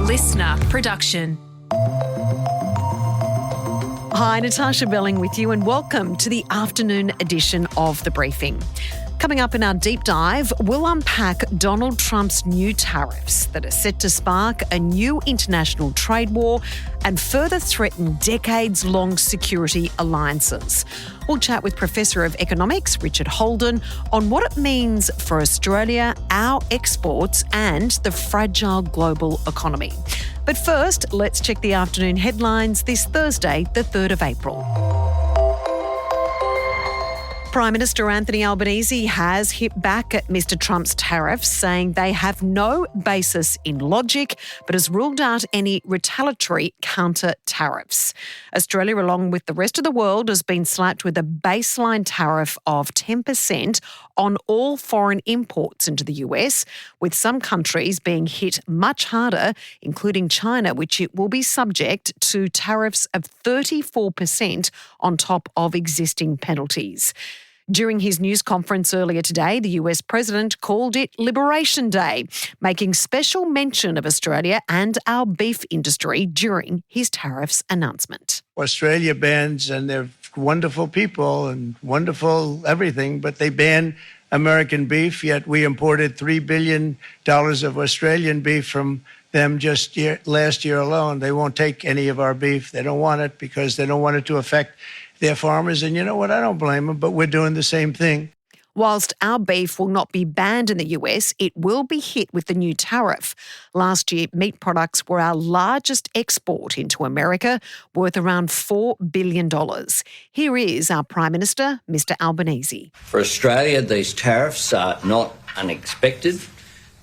listener production. Hi, Natarsha Belling with you, and welcome to the afternoon edition of The Briefing. Coming up in our deep dive, we'll unpack Donald Trump's new tariffs that are set to spark a new international trade war and further threaten decades-long security alliances. We'll chat with Professor of Economics, Richard Holden, on what it means for Australia, our exports, and the fragile global economy. But first, let's check the afternoon headlines this Thursday, the 3rd of April. Prime Minister Anthony Albanese has hit back at Mr Trump's tariffs, saying they have no basis in logic, but has ruled out any retaliatory counter tariffs. Australia, along with the rest of the world, has been slapped with a baseline tariff of 10% on all foreign imports into the US, with some countries being hit much harder, including China, which it will be subject to tariffs of 34% on top of existing penalties. During his news conference earlier today, the US president called it Liberation Day, making special mention of Australia and our beef industry during his tariffs announcement. Australia bans, and they're wonderful people and wonderful everything, but they ban American beef, yet we imported $3 billion of Australian beef from them just last year alone. They won't take any of our beef. They don't want it because they don't want it to affect their farmers. And you know what? I don't blame them, but we're doing the same thing. Whilst our beef will not be banned in the US, it will be hit with the new tariff. Last year, meat products were our largest export into America, worth around $4 billion. Here is our Prime Minister, Mr Albanese. For Australia, these tariffs are not unexpected,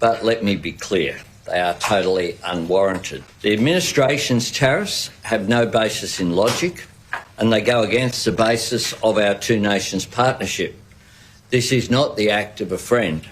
but let me be clear, they are totally unwarranted. The administration's tariffs have no basis in logic, and they go against the basis of our two nations partnership. This is not the act of a friend.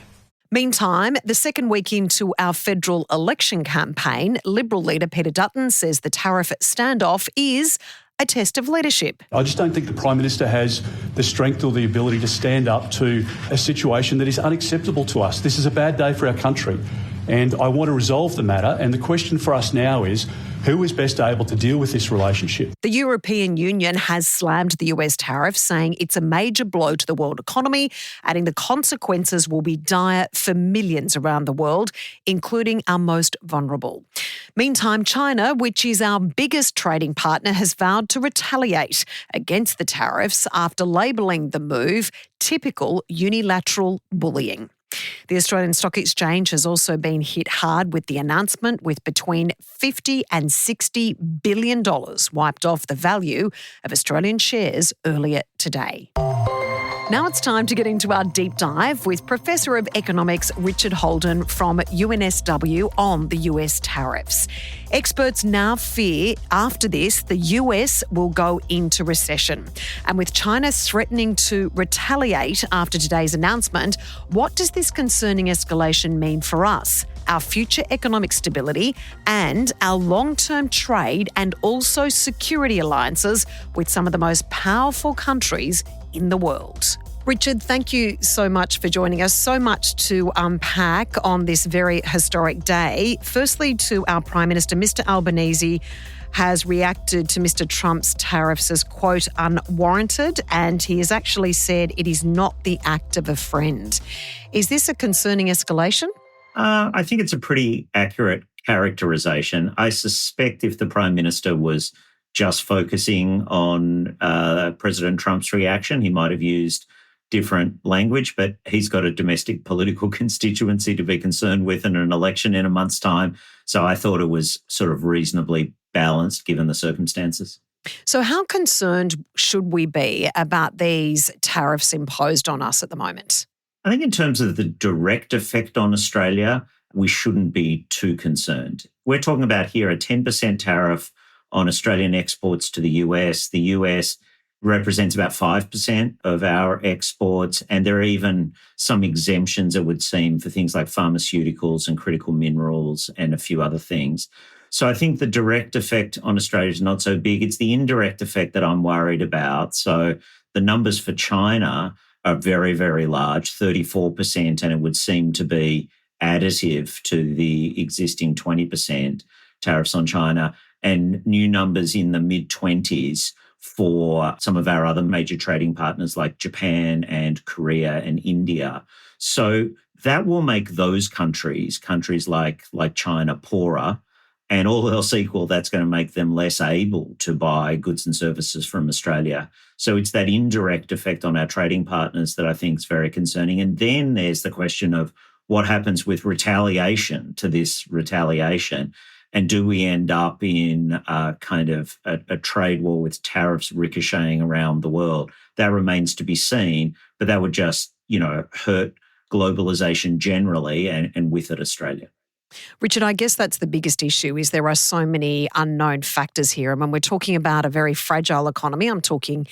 Meantime, the second week into our federal election campaign, Liberal leader Peter Dutton says the tariff standoff is a test of leadership. I just don't think the Prime Minister has the strength or the ability to stand up to a situation that is unacceptable to us. This is a bad day for our country, and I want to resolve the matter. And the question for us now is, who is best able to deal with this relationship? The European Union has slammed the US tariff, saying it's a major blow to the world economy, adding the consequences will be dire for millions around the world, including our most vulnerable. Meantime, China, which is our biggest trading partner, has vowed to retaliate against the tariffs after labelling the move typical unilateral bullying. The Australian Stock Exchange has also been hit hard with the announcement, with between $50 and $60 billion wiped off the value of Australian shares earlier today. Now it's time to get into our deep dive with Professor of Economics Richard Holden from UNSW on the US tariffs. Experts now fear after this the US will go into recession. And with China threatening to retaliate after today's announcement, what does this concerning escalation mean for us, our future economic stability, and our long-term trade and also security alliances with some of the most powerful countries in the world? Richard, thank you so much for joining us. So much to unpack on this very historic day. Firstly, to our Prime Minister, Mr Albanese has reacted to Mr Trump's tariffs as, quote, unwarranted, and he has actually said it is not the act of a friend. Is this a concerning escalation? I think it's a pretty accurate characterisation. I suspect if the Prime Minister was just focusing on President Trump's reaction, he might have used different language, but he's got a domestic political constituency to be concerned with and an election in a month's time. So I thought it was sort of reasonably balanced given the circumstances. So how concerned should we be about these tariffs imposed on us at the moment? I think in terms of the direct effect on Australia, we shouldn't be too concerned. We're talking about here a 10% tariff on Australian exports to the US. The US represents about 5% of our exports, and there are even some exemptions, it would seem, for things like pharmaceuticals and critical minerals and a few other things. So I think the direct effect on Australia is not so big. It's the indirect effect that I'm worried about. So the numbers for China are very, very large, 34%, and it would seem to be additive to the existing 20% tariffs on China, and new numbers in the mid-20s for some of our other major trading partners like Japan and Korea and India. So that will make those countries like China, poorer. And all else equal, that's going to make them less able to buy goods and services from Australia. So it's that indirect effect on our trading partners that I think is very concerning. And then there's the question of what happens with retaliation to this retaliation. And do we end up in kind of a trade war with tariffs ricocheting around the world? That remains to be seen, but that would just, hurt globalization generally and with it Australia. Richard, I guess that's the biggest issue is there are so many unknown factors here. And when we're talking about a very fragile economy, I'm talking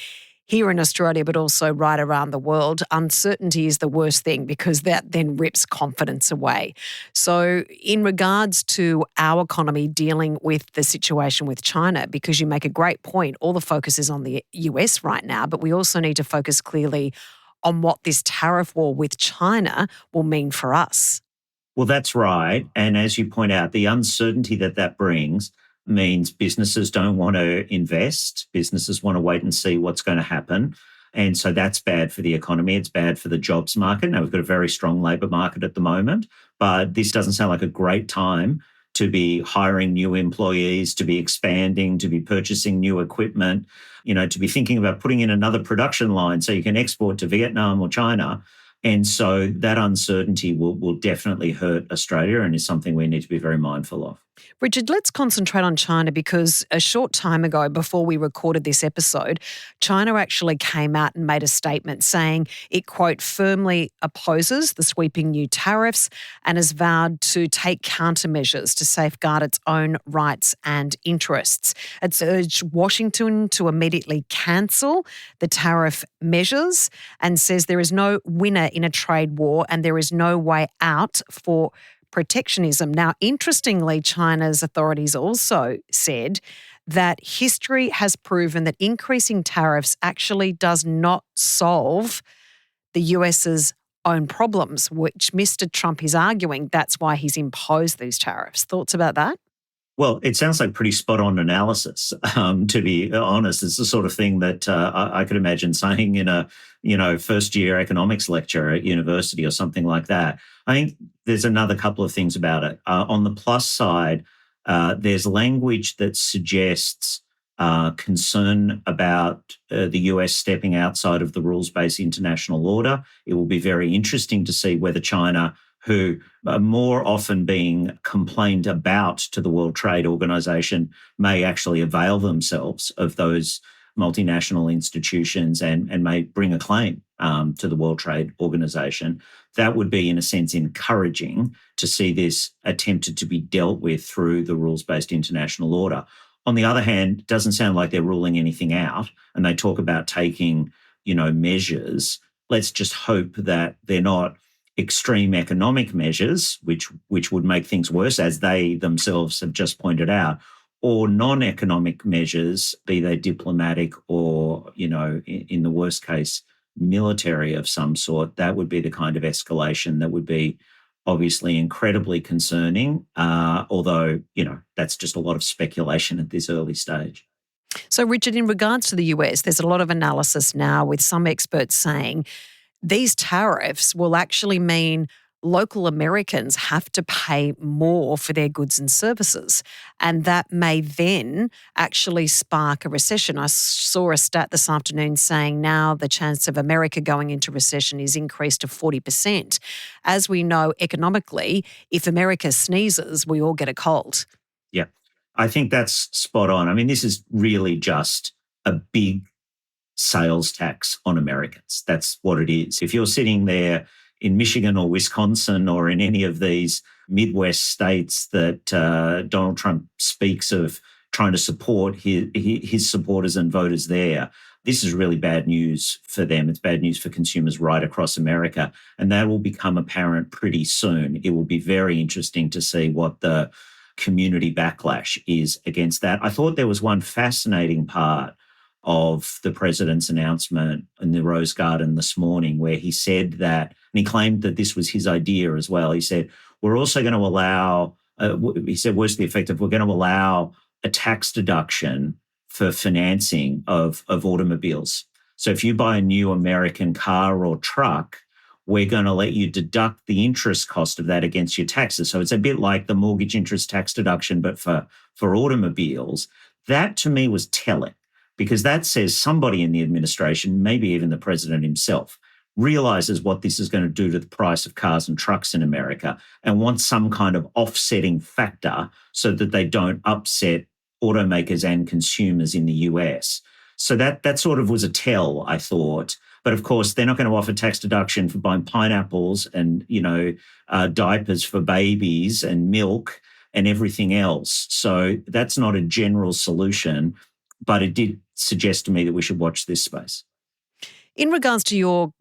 here in Australia, but also right around the world, uncertainty is the worst thing because that then rips confidence away. So in regards to our economy dealing with the situation with China, because you make a great point, all the focus is on the US right now, but we also need to focus clearly on what this tariff war with China will mean for us. Well, that's right. And as you point out, the uncertainty that brings means businesses don't want to invest. Businesses want to wait and see what's going to happen. And so that's bad for the economy. It's bad for the jobs market. Now, we've got a very strong labour market at the moment, but this doesn't sound like a great time to be hiring new employees, to be expanding, to be purchasing new equipment, to be thinking about putting in another production line so you can export to Vietnam or China. And so that uncertainty will definitely hurt Australia and is something we need to be very mindful of. Richard, let's concentrate on China because a short time ago, before we recorded this episode, China actually came out and made a statement saying it, quote, firmly opposes the sweeping new tariffs and has vowed to take countermeasures to safeguard its own rights and interests. It's urged Washington to immediately cancel the tariff measures and says there is no winner in a trade war and there is no way out for protectionism. Now, interestingly, China's authorities also said that history has proven that increasing tariffs actually does not solve the US's own problems, which Mr. Trump is arguing that's why he's imposed these tariffs. Thoughts about that? Well, it sounds like pretty spot-on analysis, to be honest. It's the sort of thing that I could imagine saying in a, first-year economics lecture at university or something like that. I think there's another couple of things about it. On the plus side, there's language that suggests concern about the US stepping outside of the rules-based international order. It will be very interesting to see whether China, who are more often being complained about to the World Trade Organization, may actually avail themselves of those multinational institutions and may bring a claim to the World Trade Organization. That would be, in a sense, encouraging to see this attempted to be dealt with through the rules-based international order. On the other hand, it doesn't sound like they're ruling anything out, and they talk about taking, measures. Let's just hope that they're not extreme economic measures, which would make things worse, as they themselves have just pointed out, or non-economic measures, be they diplomatic or, in the worst case, military of some sort. That would be the kind of escalation that would be obviously incredibly concerning, although, that's just a lot of speculation at this early stage. So, Richard, in regards to the US, there's a lot of analysis now with some experts saying these tariffs will actually mean local Americans have to pay more for their goods and services. And that may then actually spark a recession. I saw a stat this afternoon saying now the chance of America going into recession is increased to 40%. As we know economically, if America sneezes, we all get a cold. Yeah, I think that's spot on. I mean, this is really just a big sales tax on Americans. That's what it is. If you're sitting there in Michigan or Wisconsin or in any of these Midwest states that Donald Trump speaks of trying to support his supporters and voters there, this is really bad news for them. It's bad news for consumers right across America. And that will become apparent pretty soon. It will be very interesting to see what the community backlash is against that. I thought there was one fascinating part of the president's announcement in the Rose Garden this morning where he said that, and he claimed that this was his idea as well. He said, we're also going to allow he said, worse the effect of we're going to allow a tax deduction for financing of automobiles. So if you buy a new American car or truck, we're going to let you deduct the interest cost of that against your taxes. So it's a bit like the mortgage interest tax deduction, but for automobiles. That to me was telling, because that says somebody in the administration, maybe even the president himself, realizes what this is going to do to the price of cars and trucks in America and wants some kind of offsetting factor so that they don't upset automakers and consumers in the US. So that sort of was a tell, I thought. But of course, they're not going to offer tax deduction for buying pineapples and, diapers for babies and milk and everything else. So that's not a general solution, but it did suggest to me that we should watch this space. In regards to your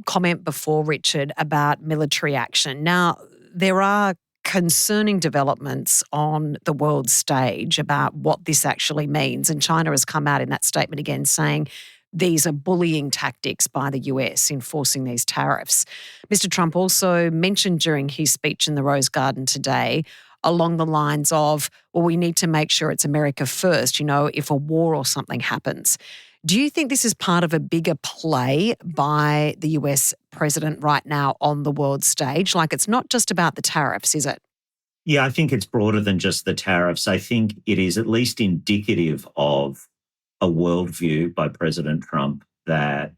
comment before, Richard, about military action, now there are concerning developments on the world stage about what this actually means. And China has come out in that statement again saying these are bullying tactics by the US enforcing these tariffs. Mr. Trump also mentioned during his speech in the Rose Garden today along the lines of, well, we need to make sure it's America first, if a war or something happens. Do you think this is part of a bigger play by the US president right now on the world stage? Like, it's not just about the tariffs, is it? Yeah, I think it's broader than just the tariffs. I think it is at least indicative of a worldview by President Trump that,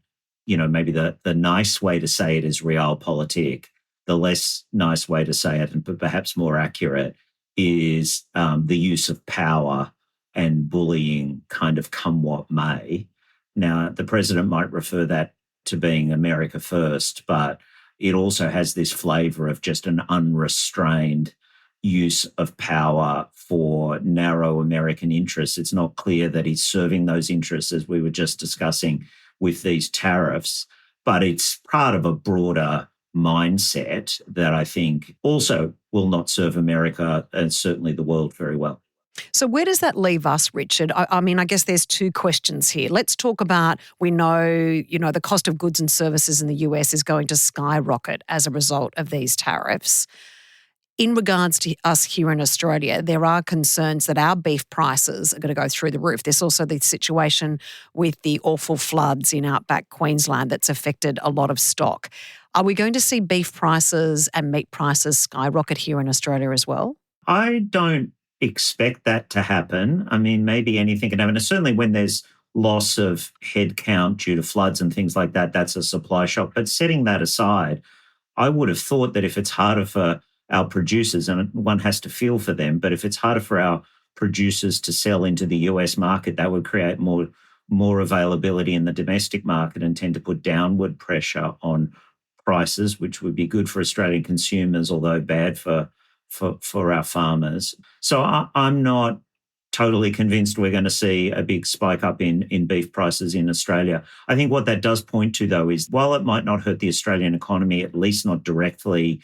maybe the nice way to say it is realpolitik. The less nice way to say it, and perhaps more accurate, is the use of power and bullying kind of come what may. Now, the president might refer that to being America first, but it also has this flavour of just an unrestrained use of power for narrow American interests. It's not clear that he's serving those interests, as we were just discussing with these tariffs, but it's part of a broader mindset that I think also will not serve America and certainly the world very well. So where does that leave us, Richard? I mean, I guess there's two questions here. Let's talk about, we know, the cost of goods and services in the US is going to skyrocket as a result of these tariffs. In regards to us here in Australia, there are concerns that our beef prices are going to go through the roof. There's also the situation with the awful floods in outback Queensland that's affected a lot of stock. Are we going to see beef prices and meat prices skyrocket here in Australia as well? I don't expect that to happen. I mean, maybe anything can happen. And certainly when there's loss of headcount due to floods and things like that, that's a supply shock. But setting that aside, I would have thought that if it's harder for our producers, and one has to feel for them, but if it's harder for our producers to sell into the US market, that would create more availability in the domestic market and tend to put downward pressure on prices, which would be good for Australian consumers, although bad for our farmers. So I'm not totally convinced we're going to see a big spike up in beef prices in Australia. I think what that does point to, though, is while it might not hurt the Australian economy, at least not directly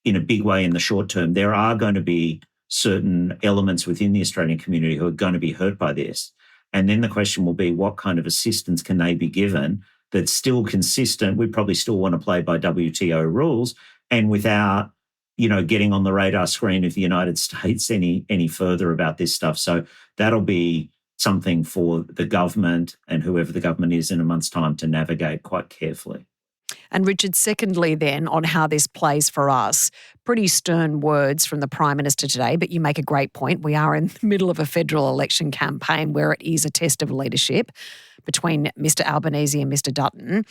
in a big way in the short term, there are going to be certain elements within the Australian community who are going to be hurt by this. And then the question will be, what kind of assistance can they be given that's still consistent? We probably still want to play by WTO rules and without, getting on the radar screen of the United States any further about this stuff. So that'll be something for the government and whoever the government is in a month's time to navigate quite carefully. And Richard, secondly then, on how this plays for us, pretty stern words from the Prime Minister today, but you make a great point. We are in the middle of a federal election campaign where it is a test of leadership between Mr Albanese and Mr Dutton.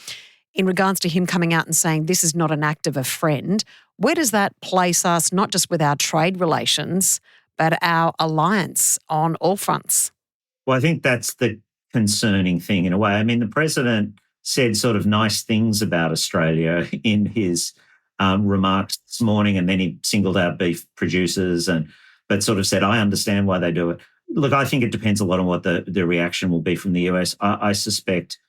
In regards to him coming out and saying this is not an act of a friend, where does that place us, not just with our trade relations, but our alliance on all fronts? Well, I think that's the concerning thing in a way. I mean, the president said sort of nice things about Australia in his remarks this morning, and then he singled out beef producers but sort of said, I understand why they do it. Look, I think it depends a lot on what the reaction will be from the US. I suspect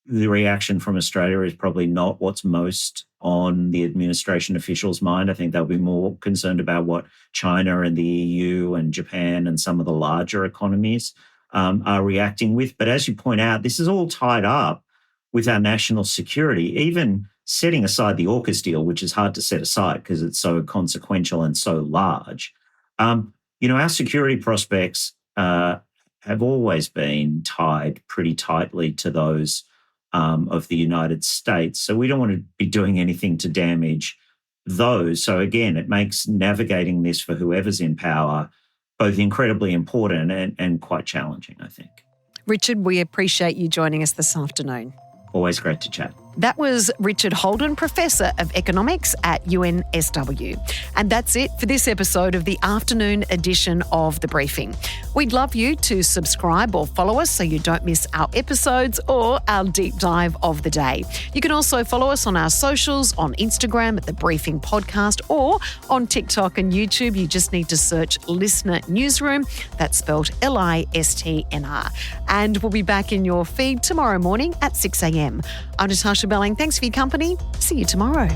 the reaction from Australia is probably not what's most on the administration officials' mind. I think they'll be more concerned about what China and the EU and Japan and some of the larger economies are reacting with. But as you point out, this is all tied up with our national security, even setting aside the AUKUS deal, which is hard to set aside because it's so consequential and so large. Our security prospects have always been tied pretty tightly to those of the United States. So we don't want to be doing anything to damage those. So again, it makes navigating this for whoever's in power both incredibly important and quite challenging, I think. Richard, we appreciate you joining us this afternoon. Always great to chat. That was Richard Holden, Professor of Economics at UNSW. And that's it for this episode of the afternoon edition of The Briefing. We'd love you to subscribe or follow us so you don't miss our episodes or our deep dive of the day. You can also follow us on our socials, on Instagram at The Briefing Podcast, or on TikTok and YouTube. You just need to search Listener Newsroom. That's spelled LISTNR. And we'll be back in your feed tomorrow morning at 6 a.m. I'm Natarsha Belling. Thanks for your company. See you tomorrow.